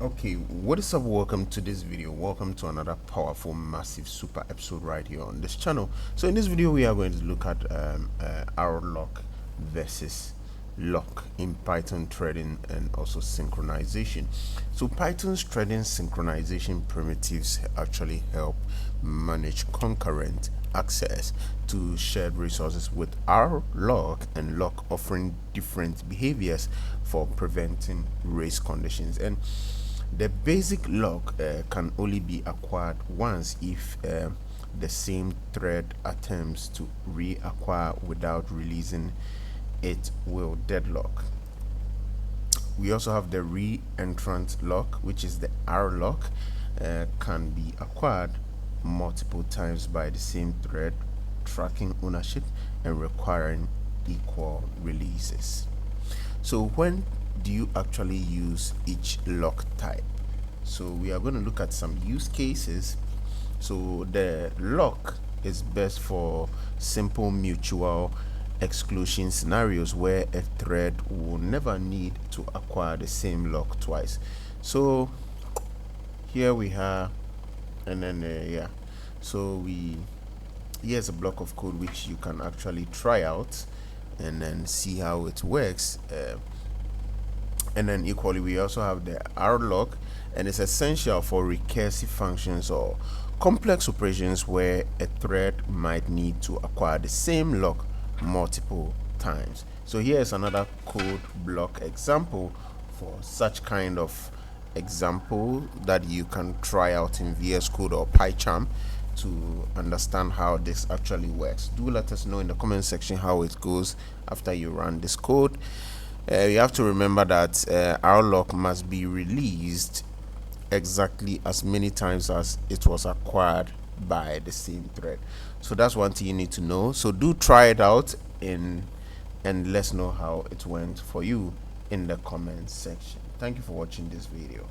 Okay, what is up? Welcome to this video. Welcome to another powerful, massive, super episode right here on this channel. So in this video, we are going to look at RLock versus lock in Python threading and also synchronization. So Python's threading synchronization primitives actually help manage concurrent access to shared resources, with RLock and lock offering different behaviors for preventing race conditions. And the basic lock can only be acquired once if the same thread attempts to reacquire without releasing it will deadlock. We also have the re-entrant lock, which is the RLock, can be acquired multiple times by the same thread, tracking ownership and requiring equal releases. So when do you actually use each lock type? So we are going to look at some use cases. So the lock is best for simple mutual exclusion scenarios where a thread will never need to acquire the same lock twice. So here we have, and then so here's a block of code which you can actually try out and then see how it works. And then equally, we also have the RLock, and it's essential for recursive functions or complex operations where a thread might need to acquire the same lock multiple times. So here's another code block example for such kind of example that you can try out in VS Code or PyCharm to understand how this actually works. Do let us know in the comment section how it goes after you run this code. You have to remember that RLock must be released exactly as many times as it was acquired by the same thread. So that's one thing you need to know. So do try it out and let's know how it went for you in the comment section. Thank you for watching this video.